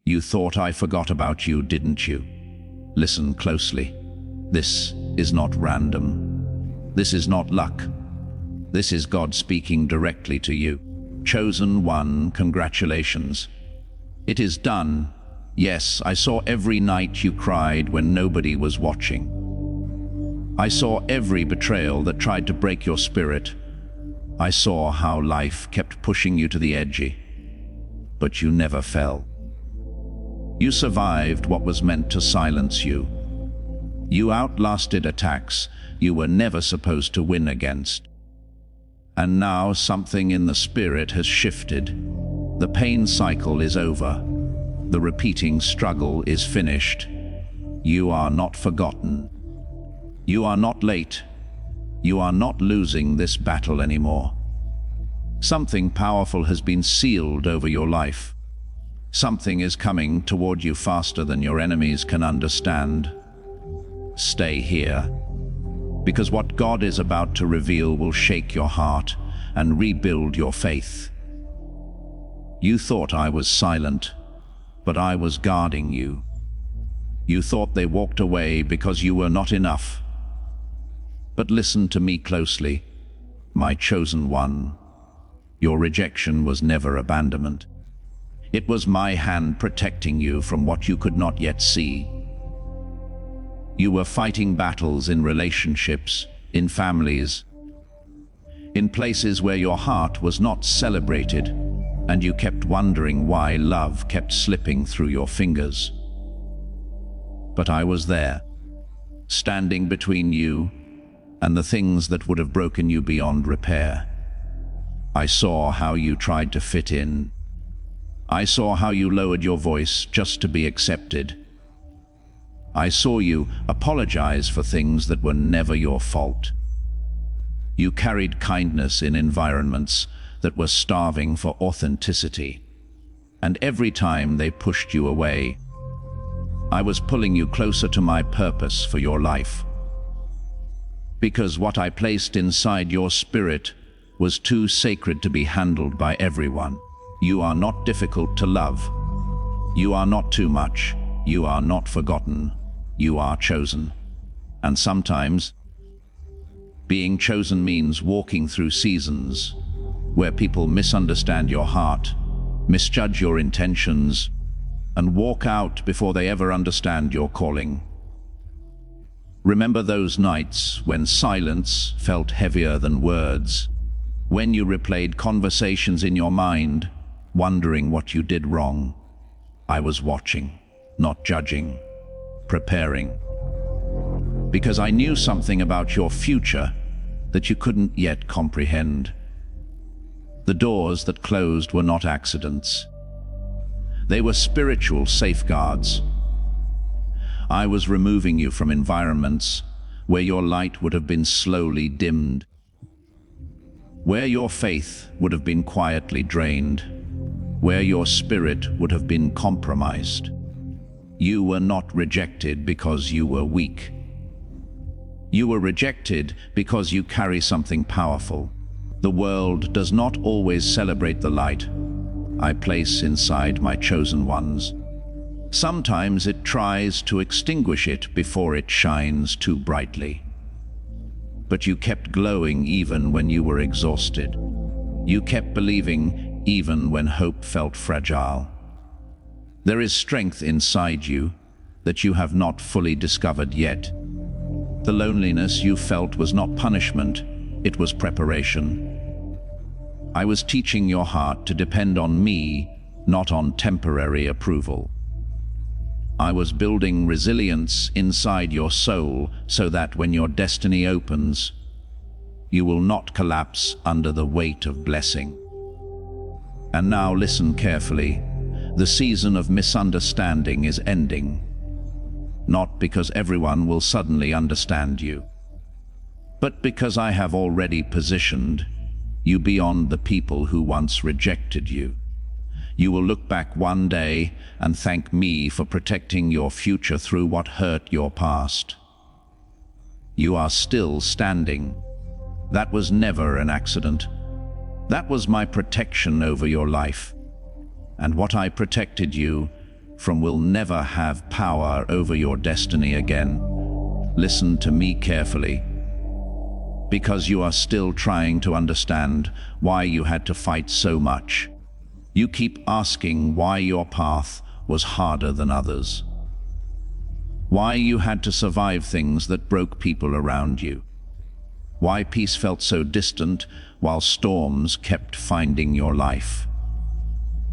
You thought I forgot about you, didn't you? Listen closely. This is not random. This is not luck. This is God speaking directly to you. Chosen one, congratulations. It is done. Yes, I saw every night you cried when nobody was watching. I saw every betrayal that tried to break your spirit. I saw how life kept pushing you to the edge, but you never fell. You survived what was meant to silence you. You outlasted attacks you were never supposed to win against. And now something in the spirit has shifted. The pain cycle is over. The repeating struggle is finished. You are not forgotten. You are not late. You are not losing this battle anymore. Something powerful has been sealed over your life. Something is coming toward you faster than your enemies can understand. Stay here, because what God is about to reveal will shake your heart and rebuild your faith. You thought I was silent, but I was guarding you. You thought they walked away because you were not enough. But listen to me closely, my chosen one. Your rejection was never abandonment. It was my hand protecting you from what you could not yet see. You were fighting battles in relationships, in families, in places where your heart was not celebrated, and you kept wondering why love kept slipping through your fingers. But I was there, standing between you and the things that would have broken you beyond repair. I saw how you tried to fit in. I saw how you lowered your voice just to be accepted. I saw you apologize for things that were never your fault. You carried kindness in environments that were starving for authenticity. And every time they pushed you away, I was pulling you closer to my purpose for your life. Because what I placed inside your spirit was too sacred to be handled by everyone. You are not difficult to love. You are not too much. You are not forgotten. You are chosen. And sometimes, being chosen means walking through seasons where people misunderstand your heart, misjudge your intentions, and walk out before they ever understand your calling. Remember those nights when silence felt heavier than words, when you replayed conversations in your mind, wondering what you did wrong. I was watching, not judging, preparing. Because I knew something about your future that you couldn't yet comprehend. The doors that closed were not accidents. They were spiritual safeguards. I was removing you from environments where your light would have been slowly dimmed, where your faith would have been quietly drained, where your spirit would have been compromised. You were not rejected because you were weak. You were rejected because you carry something powerful. The world does not always celebrate the light I place inside my chosen ones. Sometimes it tries to extinguish it before it shines too brightly. But you kept glowing even when you were exhausted. You kept believing even when hope felt fragile. There is strength inside you that you have not fully discovered yet. The loneliness you felt was not punishment, it was preparation. I was teaching your heart to depend on me, not on temporary approval. I was building resilience inside your soul so that when your destiny opens, you will not collapse under the weight of blessing. And now listen carefully. The season of misunderstanding is ending. Not because everyone will suddenly understand you, but because I have already positioned you beyond the people who once rejected you. You will look back one day and thank me for protecting your future through what hurt your past. You are still standing. That was never an accident. That was my protection over your life. And what I protected you from will never have power over your destiny again. Listen to me carefully, because you are still trying to understand why you had to fight so much. You keep asking why your path was harder than others. Why you had to survive things that broke people around you. Why peace felt so distant while storms kept finding your life.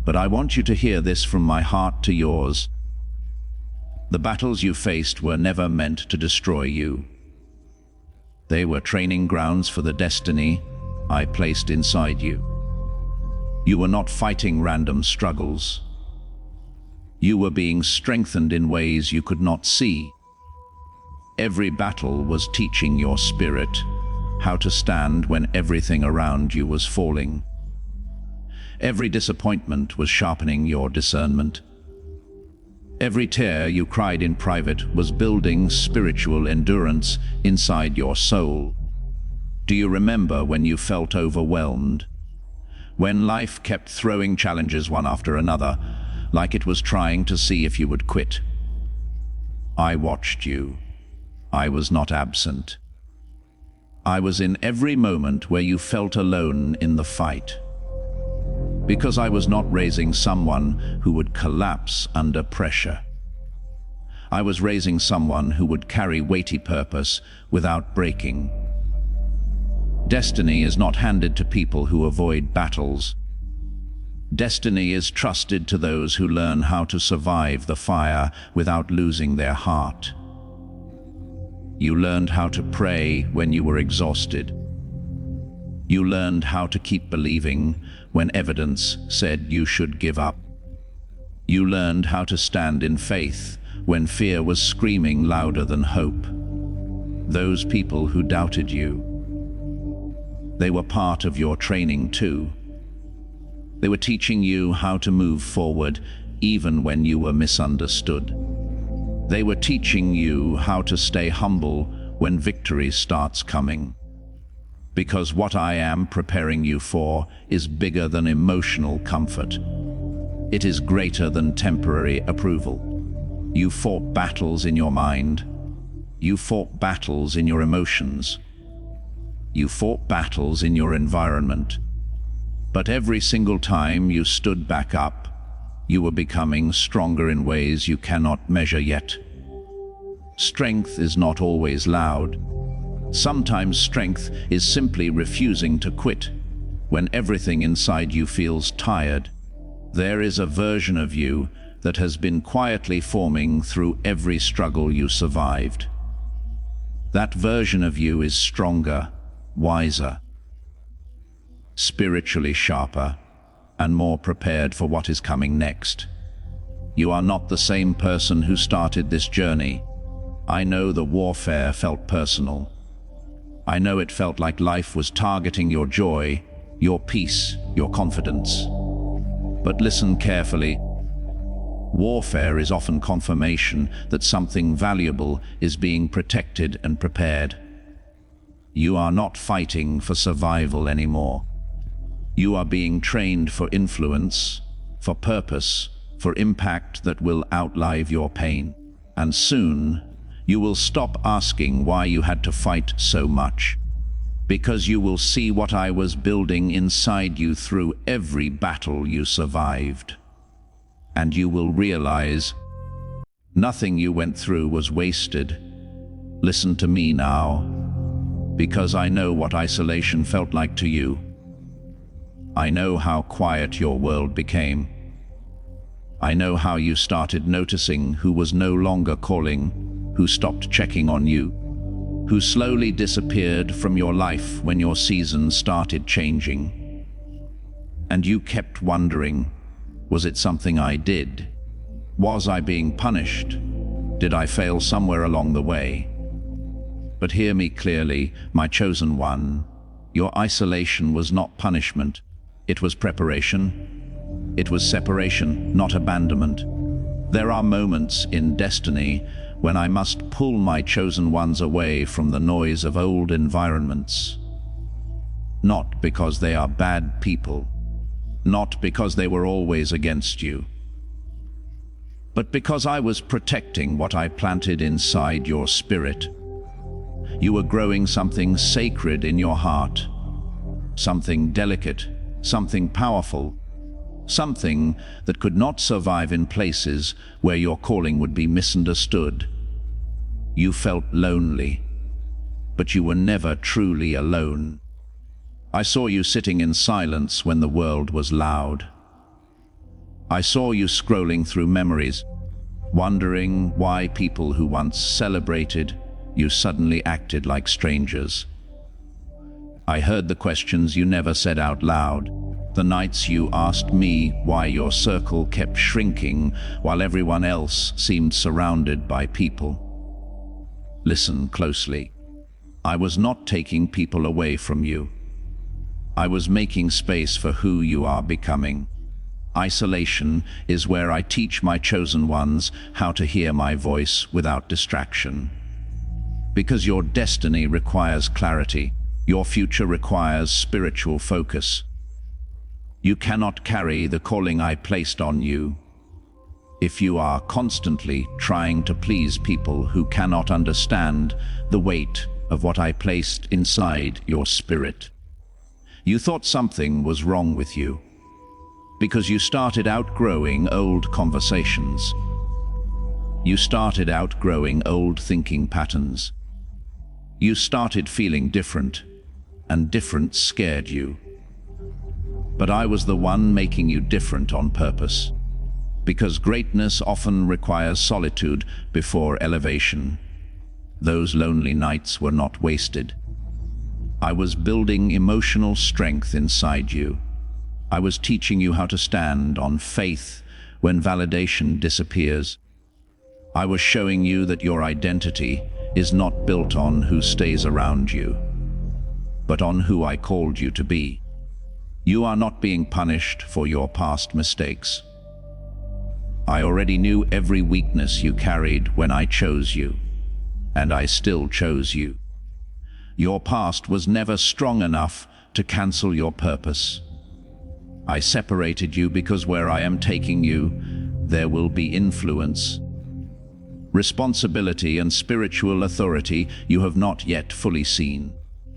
But I want you to hear this from my heart to yours. The battles you faced were never meant to destroy you. They were training grounds for the destiny I placed inside you. You were not fighting random struggles. You were being strengthened in ways you could not see. Every battle was teaching your spirit how to stand when everything around you was falling. Every disappointment was sharpening your discernment. Every tear you cried in private was building spiritual endurance inside your soul. Do you remember when you felt overwhelmed? When life kept throwing challenges one after another, like it was trying to see if you would quit? I watched you. I was not absent. I was in every moment where you felt alone in the fight. Because I was not raising someone who would collapse under pressure. I was raising someone who would carry weighty purpose without breaking. Destiny is not handed to people who avoid battles. Destiny is trusted to those who learn how to survive the fire without losing their heart. You learned how to pray when you were exhausted. You learned how to keep believing when evidence said you should give up. You learned how to stand in faith when fear was screaming louder than hope. Those people who doubted you, they were part of your training too. They were teaching you how to move forward even when you were misunderstood. They were teaching you how to stay humble when victory starts coming. Because what I am preparing you for is bigger than emotional comfort. It is greater than temporary approval. You fought battles in your mind. You fought battles in your emotions. You fought battles in your environment. But every single time you stood back up, you were becoming stronger in ways you cannot measure yet. Strength is not always loud. Sometimes strength is simply refusing to quit. When everything inside you feels tired, there is a version of you that has been quietly forming through every struggle you survived. That version of you is stronger, wiser, spiritually sharper, and more prepared for what is coming next. You are not the same person who started this journey. I know the warfare felt personal. I know it felt like life was targeting your joy, your peace, your confidence. But listen carefully. Warfare is often confirmation that something valuable is being protected and prepared. You are not fighting for survival anymore. You are being trained for influence, for purpose, for impact that will outlive your pain. And soon, you will stop asking why you had to fight so much, because you will see what I was building inside you through every battle you survived. And you will realize nothing you went through was wasted. Listen to me now, because I know what isolation felt like to you. I know how quiet your world became. I know how you started noticing who was no longer calling, who stopped checking on you, who slowly disappeared from your life when your seasons started changing. And you kept wondering, was it something I did? Was I being punished? Did I fail somewhere along the way? But hear me clearly, my chosen one. Your isolation was not punishment. It was preparation. It was separation, not abandonment. There are moments in destiny when I must pull my chosen ones away from the noise of old environments. Not because they are bad people, not because they were always against you, but because I was protecting what I planted inside your spirit. You were growing something sacred in your heart, something delicate, something powerful, something that could not survive in places where your calling would be misunderstood. You felt lonely, but you were never truly alone. I saw you sitting in silence when the world was loud. I saw you scrolling through memories, wondering why people who once celebrated you suddenly acted like strangers. I heard the questions you never said out loud, the nights you asked me why your circle kept shrinking while everyone else seemed surrounded by people. Listen closely. I was not taking people away from you. I was making space for who you are becoming. Isolation is where I teach my chosen ones how to hear my voice without distraction. Because your destiny requires clarity, your future requires spiritual focus. You cannot carry the calling I placed on you if you are constantly trying to please people who cannot understand the weight of what I placed inside your spirit. You thought something was wrong with you because you started outgrowing old conversations. You started outgrowing old thinking patterns. You started feeling different, and different scared you. But I was the one making you different on purpose, because greatness often requires solitude before elevation. Those lonely nights were not wasted. I was building emotional strength inside you. I was teaching you how to stand on faith when validation disappears. I was showing you that your identity is not built on who stays around you, but on who I called you to be. You are not being punished for your past mistakes. I already knew every weakness you carried when I chose you, and I still chose you. Your past was never strong enough to cancel your purpose. I separated you because where I am taking you, there will be influence, responsibility, and spiritual authority you have not yet fully seen.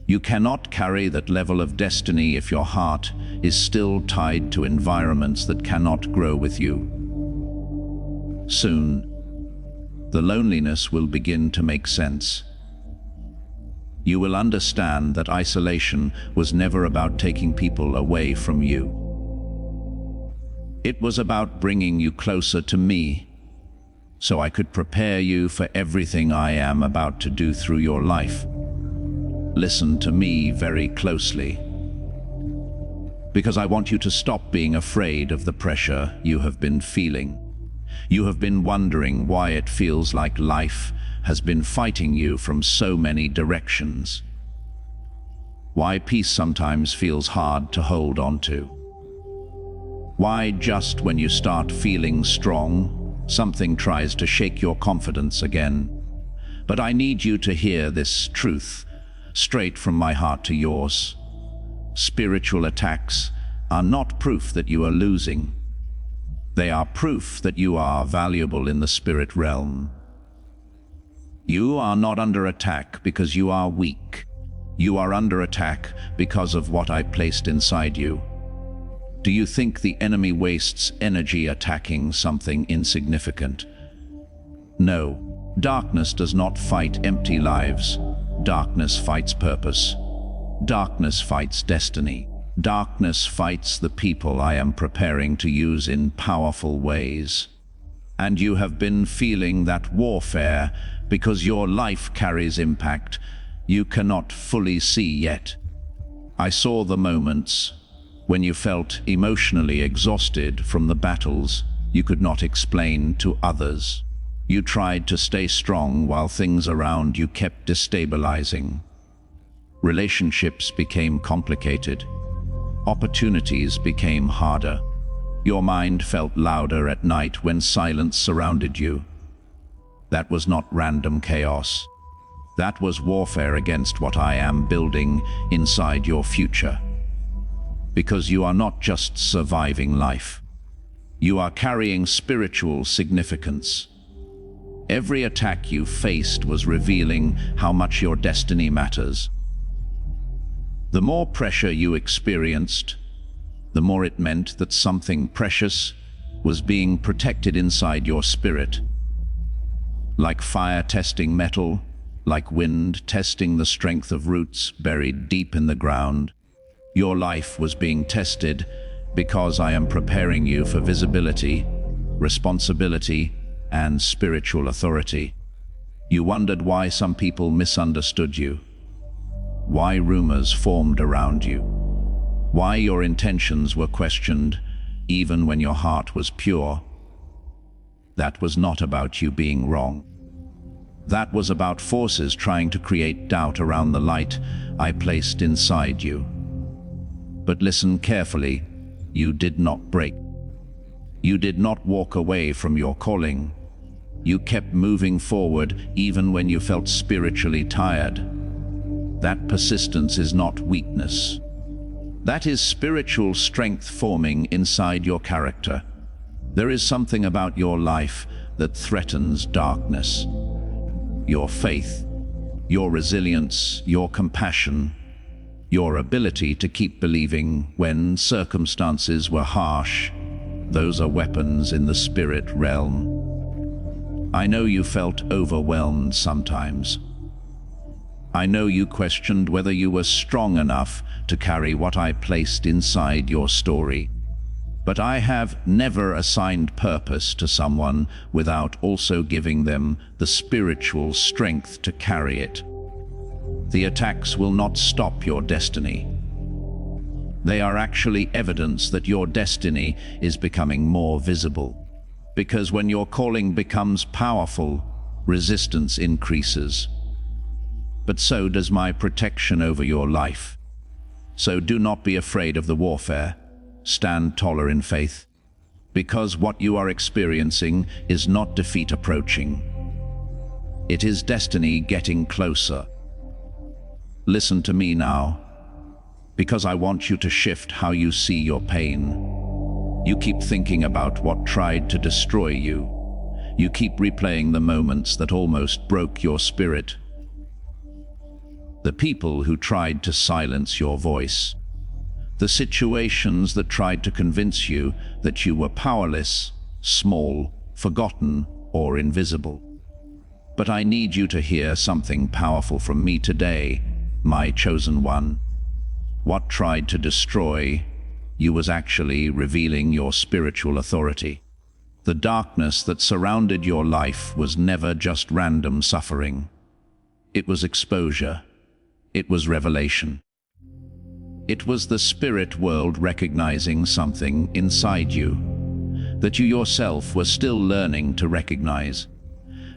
You cannot carry that level of destiny if your heart is still tied to environments that cannot grow with you. Soon, the loneliness will begin to make sense. You will understand that isolation was never about taking people away from you. It was about bringing you closer to me, so I could prepare you for everything I am about to do through your life. Listen to me very closely, because I want you to stop being afraid of the pressure you have been feeling. You have been wondering why it feels like life has been fighting you from so many directions. Why peace sometimes feels hard to hold on to. Why just when you start feeling strong, something tries to shake your confidence again. But I need you to hear this truth straight from my heart to yours. Spiritual attacks are not proof that you are losing. They are proof that you are valuable in the spirit realm. You are not under attack because you are weak. You are under attack because of what I placed inside you. Do you think the enemy wastes energy attacking something insignificant? No, darkness does not fight empty lives. Darkness fights purpose. Darkness fights destiny. Darkness fights the people I am preparing to use in powerful ways. And you have been feeling that warfare because your life carries impact you cannot fully see yet. I saw the moments when you felt emotionally exhausted from the battles you could not explain to others. You tried to stay strong while things around you kept destabilizing. Relationships became complicated. Opportunities became harder. Your mind felt louder at night when silence surrounded you. That was not random chaos. That was warfare against what I am building inside your future. Because you are not just surviving life. You are carrying spiritual significance. Every attack you faced was revealing how much your destiny matters. The more pressure you experienced, the more it meant that something precious was being protected inside your spirit. Like fire testing metal, like wind testing the strength of roots buried deep in the ground, your life was being tested because I am preparing you for visibility, responsibility, and spiritual authority. You wondered why some people misunderstood you, why rumors formed around you, why your intentions were questioned even when your heart was pure. That was not about you being wrong. That was about forces trying to create doubt around the light I placed inside you. But listen carefully, you did not break. You did not walk away from your calling. You kept moving forward even when you felt spiritually tired. That persistence is not weakness. That is spiritual strength forming inside your character. There is something about your life that threatens darkness. Your faith, your resilience, your compassion, your ability to keep believing when circumstances were harsh, those are weapons in the spirit realm. I know you felt overwhelmed sometimes. I know you questioned whether you were strong enough to carry what I placed inside your story. But I have never assigned purpose to someone without also giving them the spiritual strength to carry it. The attacks will not stop your destiny. They are actually evidence that your destiny is becoming more visible. Because when your calling becomes powerful, resistance increases. But so does my protection over your life. So do not be afraid of the warfare. Stand taller in faith, because what you are experiencing is not defeat approaching. It is destiny getting closer. Listen to me now, because I want you to shift how you see your pain. You keep thinking about what tried to destroy you. You keep replaying the moments that almost broke your spirit. The people who tried to silence your voice. The situations that tried to convince you that you were powerless, small, forgotten, or invisible. But I need you to hear something powerful from me today, my chosen one. What tried to destroy you was actually revealing your spiritual authority. The darkness that surrounded your life was never just random suffering. It was exposure. It was revelation. It was the spirit world recognizing something inside you that you yourself were still learning to recognize.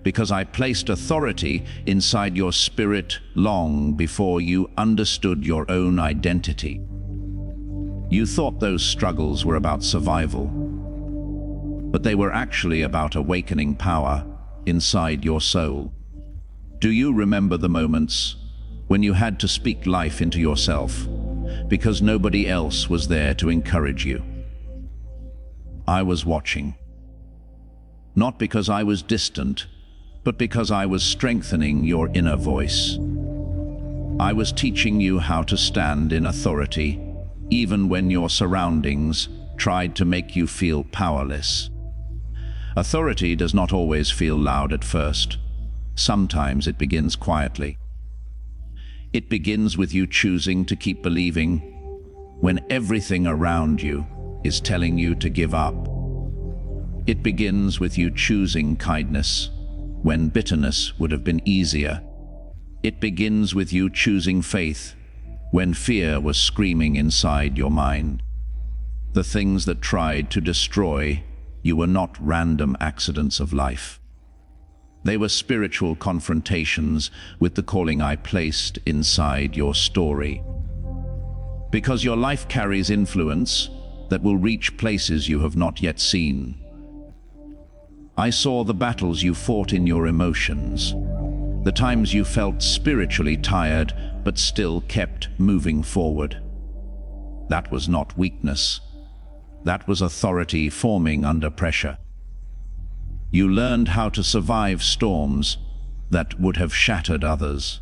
Because I placed authority inside your spirit long before you understood your own identity. You thought those struggles were about survival, but they were actually about awakening power inside your soul. Do you remember the moments when you had to speak life into yourself because nobody else was there to encourage you? I was watching. Not because I was distant, but because I was strengthening your inner voice. I was teaching you how to stand in authority, even when your surroundings tried to make you feel powerless. Authority does not always feel loud at first. Sometimes it begins quietly. It begins with you choosing to keep believing when everything around you is telling you to give up. It begins with you choosing kindness when bitterness would have been easier. It begins with you choosing faith when fear was screaming inside your mind. The things that tried to destroy you were not random accidents of life. They were spiritual confrontations with the calling I placed inside your story. Because your life carries influence that will reach places you have not yet seen. I saw the battles you fought in your emotions, the times you felt spiritually tired but still kept moving forward. That was not weakness. That was authority forming under pressure. You learned how to survive storms that would have shattered others.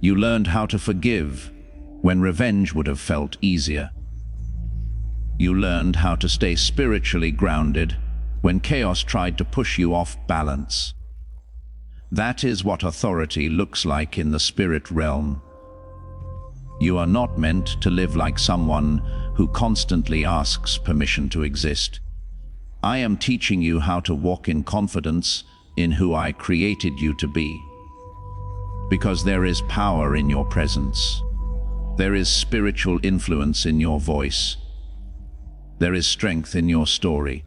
You learned how to forgive when revenge would have felt easier. You learned how to stay spiritually grounded when chaos tried to push you off balance. That is what authority looks like in the spirit realm. You are not meant to live like someone who constantly asks permission to exist. I am teaching you how to walk in confidence in who I created you to be. Because there is power in your presence. There is spiritual influence in your voice. There is strength in your story.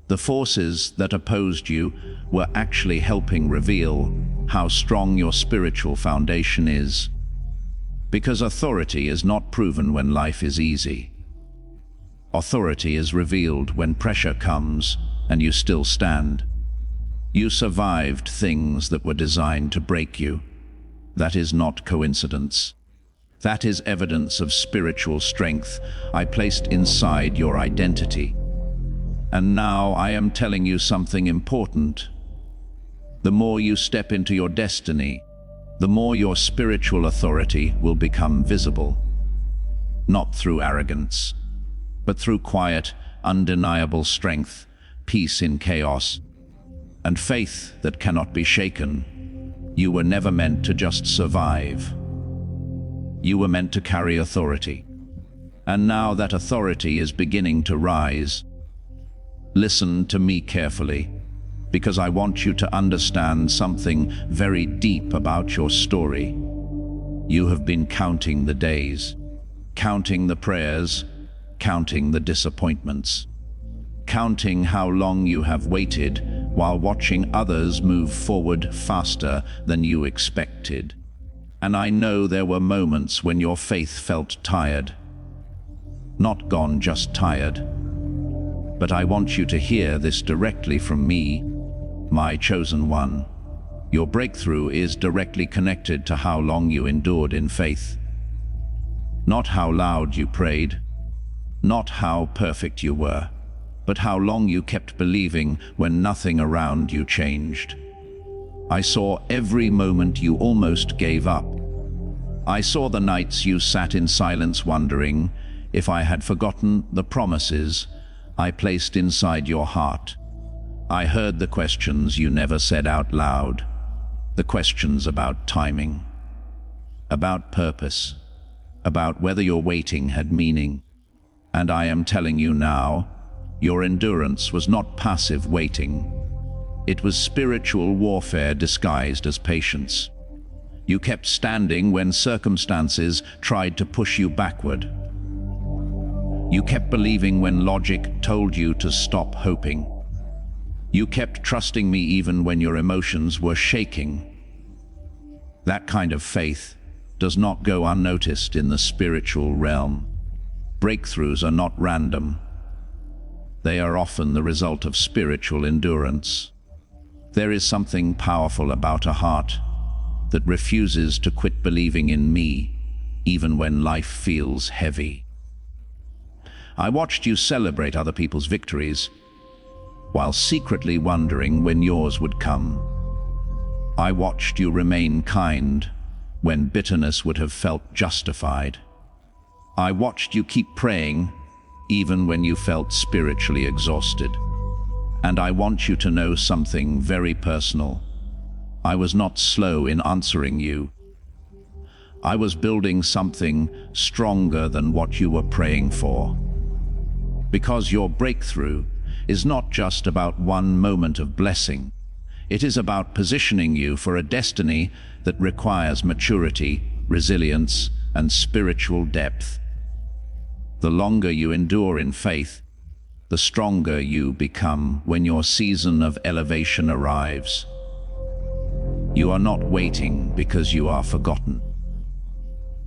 The forces that opposed you were actually helping reveal how strong your spiritual foundation is. Because authority is not proven when life is easy. Authority is revealed when pressure comes and you still stand. You survived things that were designed to break you. That is not coincidence. That is evidence of spiritual strength I placed inside your identity. And now I am telling you something important. The more you step into your destiny, the more your spiritual authority will become visible. Not through arrogance, but through quiet, undeniable strength, peace in chaos, and faith that cannot be shaken. You were never meant to just survive. You were meant to carry authority. And now that authority is beginning to rise. Listen to me carefully, because I want you to understand something very deep about your story. You have been counting the days, counting the prayers, counting the disappointments, counting how long you have waited while watching others move forward faster than you expected. And I know there were moments when your faith felt tired. Not gone, just tired. But I want you to hear this directly from me, my chosen one. Your breakthrough is directly connected to how long you endured in faith. Not how loud you prayed, not how perfect you were, but how long you kept believing when nothing around you changed. I saw every moment you almost gave up. I saw the nights you sat in silence wondering if I had forgotten the promises I placed inside your heart. I heard the questions you never said out loud, the questions about timing, about purpose, about whether your waiting had meaning. And I am telling you now, your endurance was not passive waiting. It was spiritual warfare disguised as patience. You kept standing when circumstances tried to push you backward. You kept believing when logic told you to stop hoping. You kept trusting me even when your emotions were shaking. That kind of faith does not go unnoticed in the spiritual realm. Breakthroughs are not random. They are often the result of spiritual endurance. There is something powerful about a heart that refuses to quit believing in me, even when life feels heavy. I watched you celebrate other people's victories, while secretly wondering when yours would come. I watched you remain kind when bitterness would have felt justified. I watched you keep praying even when you felt spiritually exhausted. And I want you to know something very personal. I was not slow in answering you. I was building something stronger than what you were praying for. Because your breakthrough is not just about one moment of blessing. It is about positioning you for a destiny that requires maturity, resilience, and spiritual depth. The longer you endure in faith, the stronger you become when your season of elevation arrives. You are not waiting because you are forgotten.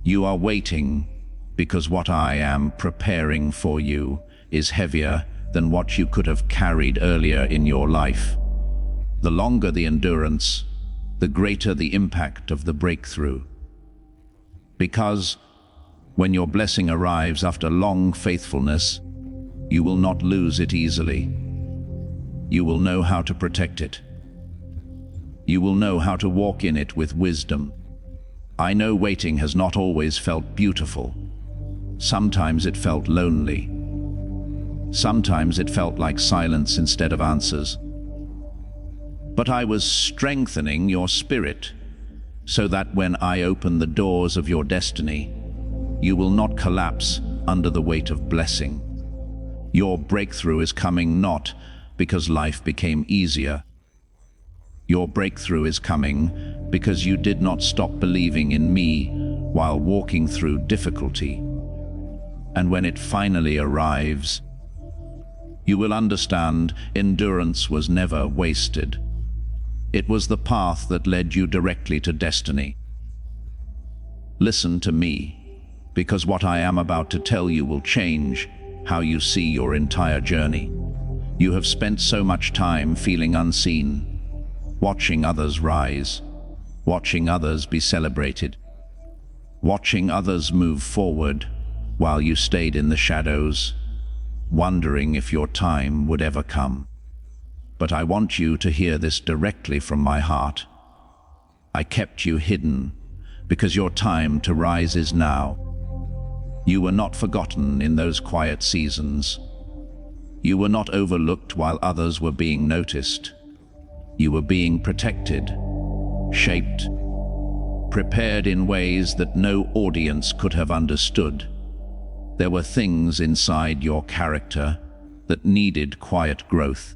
You are waiting because what I am preparing for you is heavier than what you could have carried earlier in your life. The longer the endurance, the greater the impact of the breakthrough. Because when your blessing arrives after long faithfulness, You will not lose it easily. You will know how to protect it. You will know how to walk in it with wisdom. I know waiting has not always felt beautiful. Sometimes it felt lonely. Sometimes it felt like silence instead of answers. But I was strengthening your spirit, so that when I open the doors of your destiny, you will not collapse under the weight of blessing. Your breakthrough is coming not because life became easier. Your breakthrough is coming because you did not stop believing in me while walking through difficulty. And when it finally arrives, you will understand endurance was never wasted. It was the path that led you directly to destiny. Listen to me, because what I am about to tell you will change how you see your entire journey. You have spent so much time feeling unseen, watching others rise, watching others be celebrated, watching others move forward while you stayed in the shadows, wondering if your time would ever come. But I want you to hear this directly from my heart. I kept you hidden because your time to rise is now. You were not forgotten in those quiet seasons. You were not overlooked while others were being noticed. You were being protected, shaped, prepared in ways that no audience could have understood. There were things inside your character that needed quiet growth,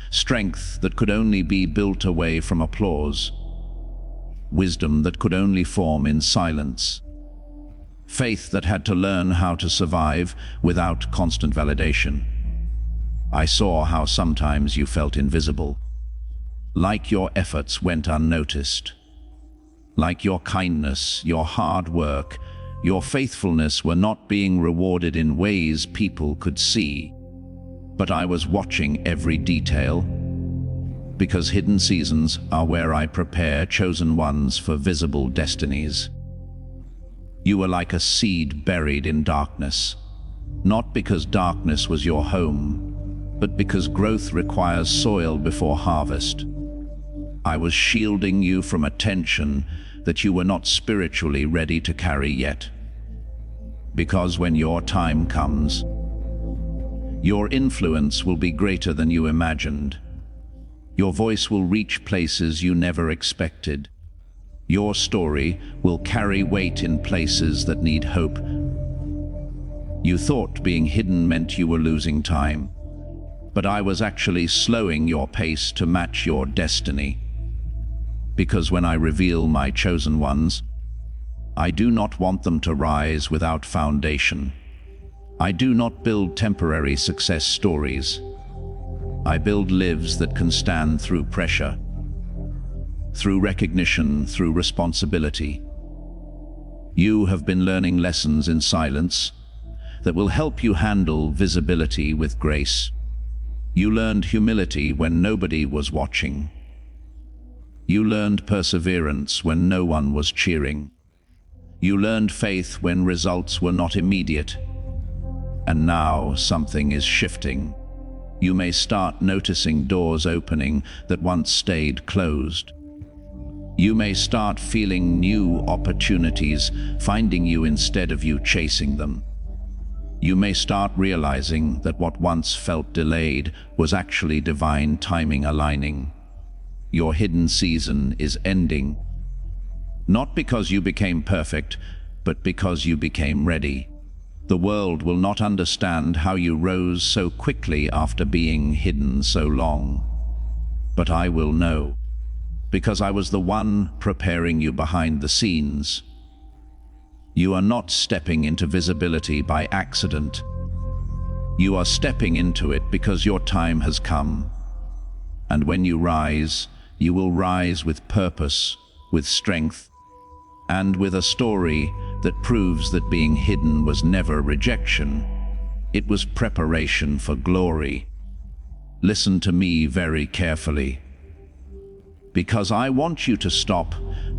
strength that could only be built away from applause, wisdom that could only form in silence, faith that had to learn how to survive without constant validation. I saw how sometimes you felt invisible, like your efforts went unnoticed, like your kindness, your hard work, your faithfulness were not being rewarded in ways people could see. But I was watching every detail, because hidden seasons are where I prepare chosen ones for visible destinies. You were like a seed buried in darkness, not because darkness was your home, but because growth requires soil before harvest. I was shielding you from attention that you were not spiritually ready to carry yet. Because when your time comes, your influence will be greater than you imagined. Your voice will reach places you never expected. Your story will carry weight in places that need hope. You thought being hidden meant you were losing time, but I was actually slowing your pace to match your destiny. Because when I reveal my chosen ones, I do not want them to rise without foundation. I do not build temporary success stories. I build lives that can stand through pressure, through recognition, through responsibility. You have been learning lessons in silence that will help you handle visibility with grace. You learned humility when nobody was watching. You learned perseverance when no one was cheering. You learned faith when results were not immediate. And now something is shifting. You may start noticing doors opening that once stayed closed. You may start feeling new opportunities finding you instead of you chasing them. You may start realizing that what once felt delayed was actually divine timing aligning. Your hidden season is ending, not because you became perfect, but because you became ready. The world will not understand how you rose so quickly after being hidden so long. But I will know, because I was the one preparing you behind the scenes. You are not stepping into visibility by accident. You are stepping into it because your time has come. And when you rise, you will rise with purpose, with strength, and with a story that proves that being hidden was never rejection. It was preparation for glory. Listen to me very carefully, because I want you to stop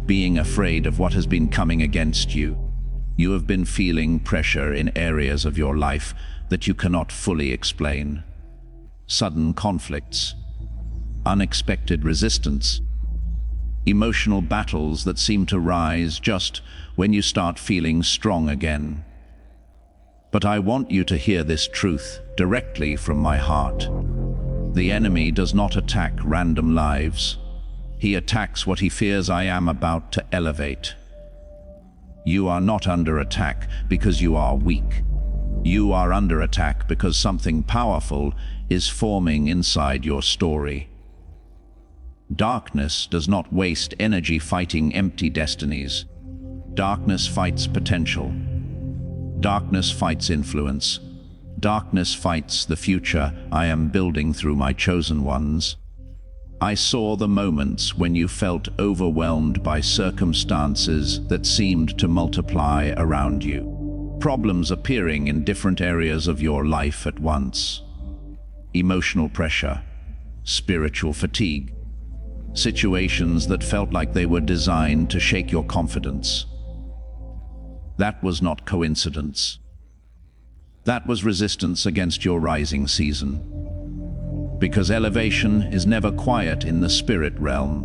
being afraid of what has been coming against you. You have been feeling pressure in areas of your life that you cannot fully explain. Sudden conflicts, unexpected resistance, emotional battles that seem to rise just when you start feeling strong again. But I want you to hear this truth directly from my heart. The enemy does not attack random lives. He attacks what he fears I am about to elevate. You are not under attack because you are weak. You are under attack because something powerful is forming inside your story. Darkness does not waste energy fighting empty destinies. Darkness fights potential. Darkness fights influence. Darkness fights the future I am building through my chosen ones. I saw the moments when you felt overwhelmed by circumstances that seemed to multiply around you. Problems appearing in different areas of your life at once. Emotional pressure, spiritual fatigue, situations that felt like they were designed to shake your confidence. That was not coincidence. That was resistance against your rising season. Because elevation is never quiet in the spirit realm.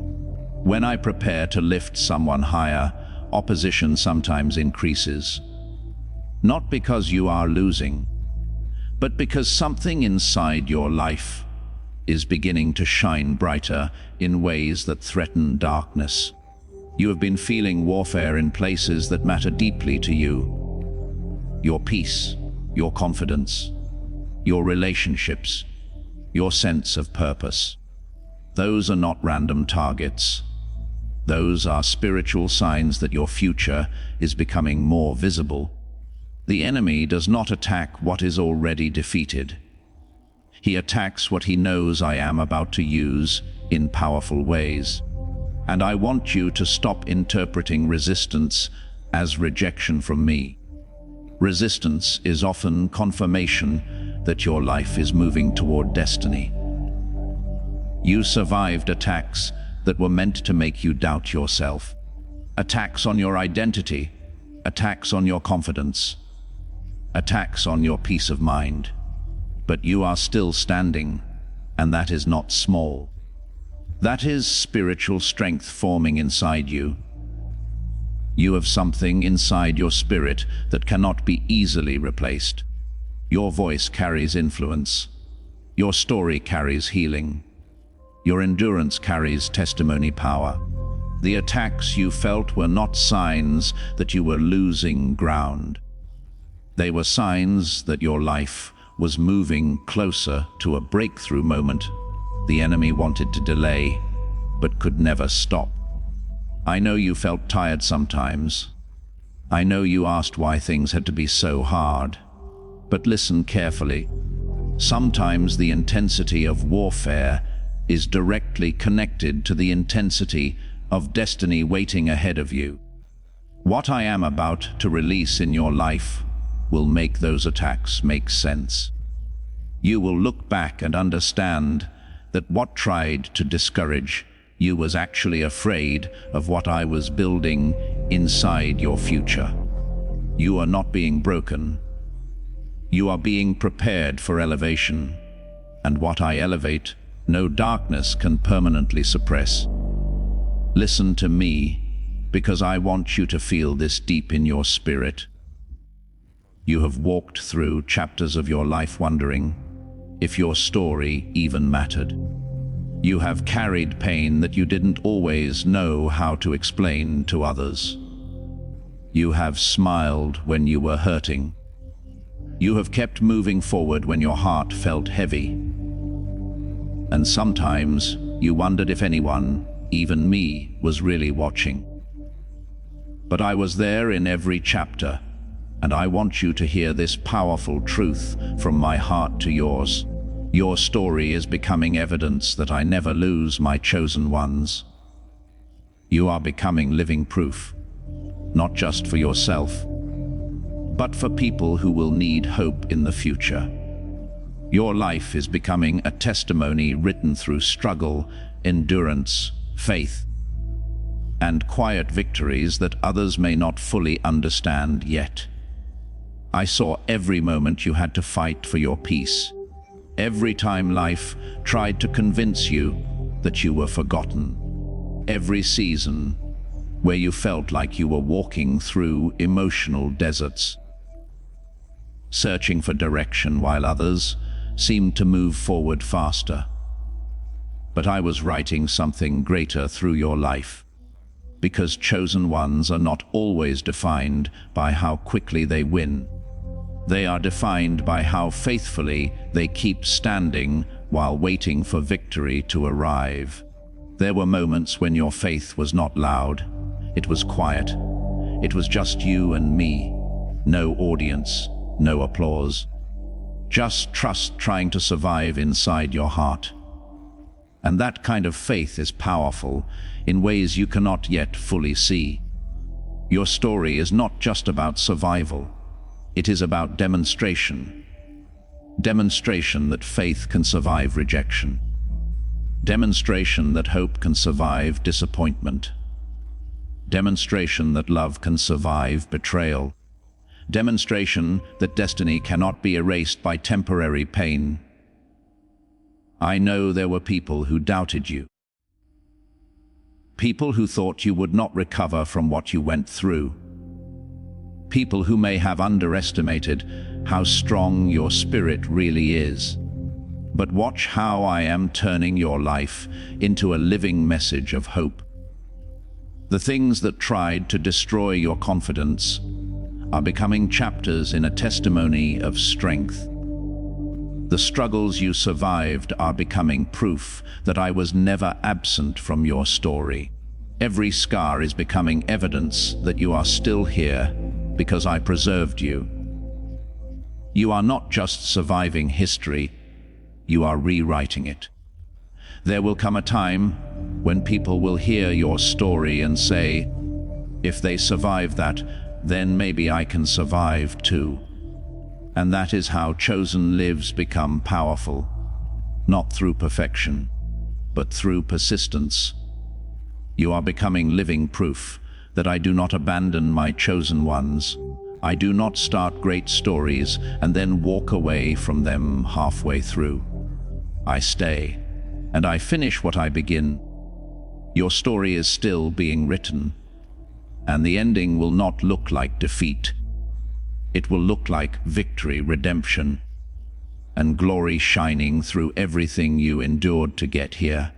When I prepare to lift someone higher, opposition sometimes increases. Not because you are losing, but because something inside your life is beginning to shine brighter in ways that threaten darkness. You have been feeling warfare in places that matter deeply to you. Your peace, your confidence, your relationships, your sense of purpose. Those are not random targets. Those are spiritual signs that your future is becoming more visible. The enemy does not attack what is already defeated. He attacks what he knows I am about to use in powerful ways. And I want you to stop interpreting resistance as rejection from me. Resistance is often confirmation that your life is moving toward destiny. You survived attacks that were meant to make you doubt yourself. Attacks on your identity, attacks on your confidence, attacks on your peace of mind. But you are still standing, and that is not small. That is spiritual strength forming inside you. You have something inside your spirit that cannot be easily replaced. Your voice carries influence. Your story carries healing. Your endurance carries testimony power. The attacks you felt were not signs that you were losing ground. They were signs that your life was moving closer to a breakthrough moment. The enemy wanted to delay, but could never stop. I know you felt tired sometimes. I know you asked why things had to be so hard. But listen carefully. Sometimes the intensity of warfare is directly connected to the intensity of destiny waiting ahead of you. What I am about to release in your life will make those attacks make sense. You will look back and understand that what tried to discourage you was actually afraid of what I was building inside your future. You are not being broken. You are being prepared for elevation. And what I elevate, no darkness can permanently suppress. Listen to me, because I want you to feel this deep in your spirit. You have walked through chapters of your life wondering if your story even mattered. You have carried pain that you didn't always know how to explain to others. You have smiled when you were hurting. You have kept moving forward when your heart felt heavy. And sometimes you wondered if anyone, even me, was really watching. But I was there in every chapter, and I want you to hear this powerful truth from my heart to yours. Your story is becoming evidence that I never lose my chosen ones. You are becoming living proof, not just for yourself, but for people who will need hope in the future. Your life is becoming a testimony written through struggle, endurance, faith, and quiet victories that others may not fully understand yet. I saw every moment you had to fight for your peace. Every time life tried to convince you that you were forgotten. Every season where you felt like you were walking through emotional deserts, searching for direction while others seemed to move forward faster. But I was writing something greater through your life, because chosen ones are not always defined by how quickly they win. They are defined by how faithfully they keep standing while waiting for victory to arrive. There were moments when your faith was not loud. It was quiet. It was just you and me. No audience, no applause. Just trust trying to survive inside your heart. And that kind of faith is powerful in ways you cannot yet fully see. Your story is not just about survival. It is about demonstration. Demonstration that faith can survive rejection. Demonstration that hope can survive disappointment. Demonstration that love can survive betrayal. Demonstration that destiny cannot be erased by temporary pain. I know there were people who doubted you. People who thought you would not recover from what you went through. People who may have underestimated how strong your spirit really is. But watch how I am turning your life into a living message of hope. The things that tried to destroy your confidence are becoming chapters in a testimony of strength. The struggles you survived are becoming proof that I was never absent from your story. Every scar is becoming evidence that you are still here because I preserved you. You are not just surviving history, you are rewriting it. There will come a time when people will hear your story and say, if they survive that, then maybe I can survive too. And that is how chosen lives become powerful, not through perfection, but through persistence. You are becoming living proof that I do not abandon my chosen ones. I do not start great stories and then walk away from them halfway through. I stay, and I finish what I begin. Your story is still being written, and the ending will not look like defeat. It will look like victory, redemption, and glory shining through everything you endured to get here.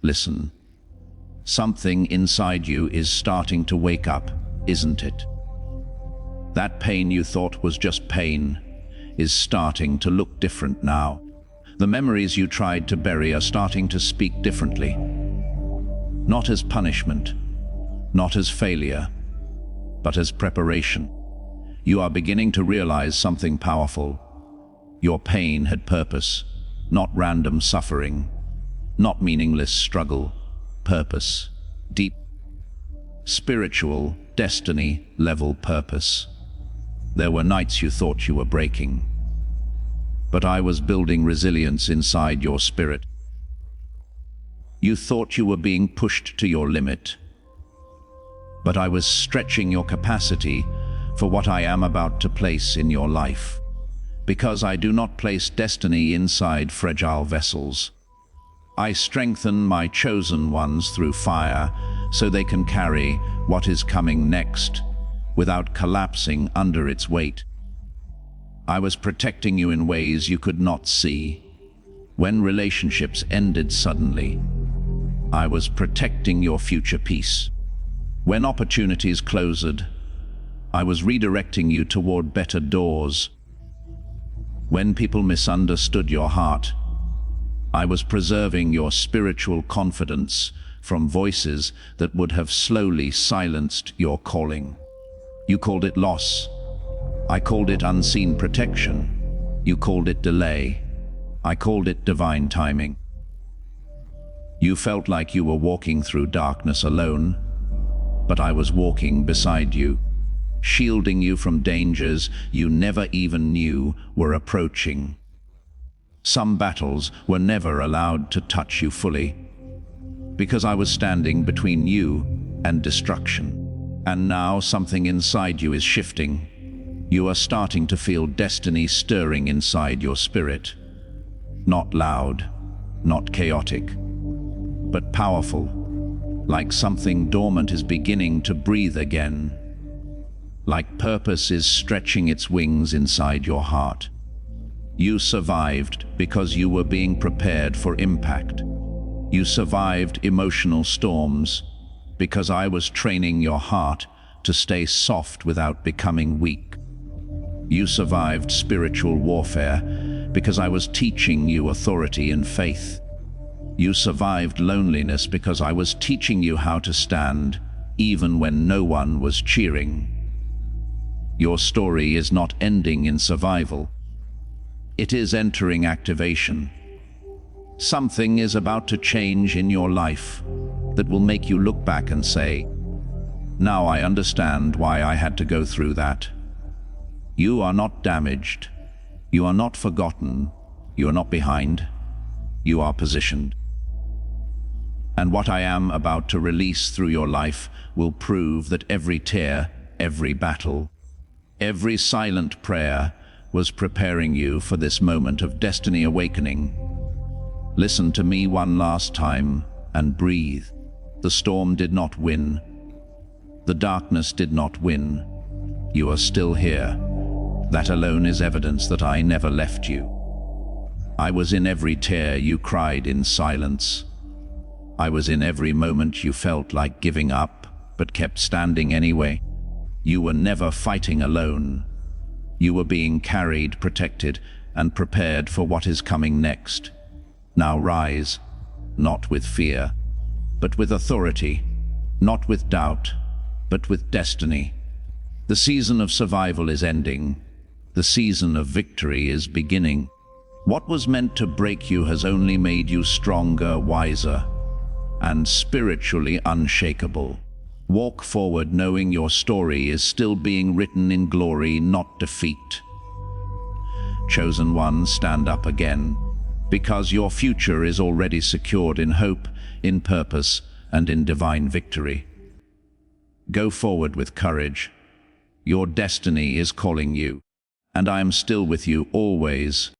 Listen, something inside you is starting to wake up, isn't it? That pain you thought was just pain is starting to look different now. The memories you tried to bury are starting to speak differently. Not as punishment, not as failure, but as preparation. You are beginning to realize something powerful. Your pain had purpose, not random suffering, not meaningless struggle. Purpose, deep, spiritual, destiny-level purpose. There were nights you thought you were breaking, but I was building resilience inside your spirit. You thought you were being pushed to your limit, but I was stretching your capacity for what I am about to place in your life, because I do not place destiny inside fragile vessels. I strengthen my chosen ones through fire so they can carry what is coming next without collapsing under its weight. I was protecting you in ways you could not see. When relationships ended suddenly, I was protecting your future peace. When opportunities closed, I was redirecting you toward better doors. When people misunderstood your heart, I was preserving your spiritual confidence from voices that would have slowly silenced your calling. You called it loss. I called it unseen protection. You called it delay. I called it divine timing. You felt like you were walking through darkness alone, but I was walking beside you, shielding you from dangers you never even knew were approaching. Some battles were never allowed to touch you fully, because I was standing between you and destruction. And now something inside you is shifting. You are starting to feel destiny stirring inside your spirit. Not loud, not chaotic, but powerful, like something dormant is beginning to breathe again, like purpose is stretching its wings inside your heart. You survived because you were being prepared for impact. You survived emotional storms because I was training your heart to stay soft without becoming weak. You survived spiritual warfare because I was teaching you authority and faith. You survived loneliness because I was teaching you how to stand even when no one was cheering. Your story is not ending in survival. It is entering activation. Something is about to change in your life that will make you look back and say, "Now I understand why I had to go through that." You are not damaged. You are not forgotten. You are not behind. You are positioned. And what I am about to release through your life will prove that every tear, every battle, every silent prayer was preparing you for this moment of destiny awakening. Listen to me one last time and breathe. The storm did not win. The darkness did not win. You are still here. That alone is evidence that I never left you. I was in every tear you cried in silence. I was in every moment you felt like giving up, but kept standing anyway. You were never fighting alone. You were being carried, protected, and prepared for what is coming next. Now rise, not with fear, but with authority, not with doubt, but with destiny. The season of survival is ending. The season of victory is beginning. What was meant to break you has only made you stronger, wiser, and spiritually unshakable. Walk forward knowing your story is still being written in glory, not defeat. Chosen one, stand up again, because your future is already secured in hope, in purpose, and in divine victory. Go forward with courage. Your destiny is calling you, and I am still with you always.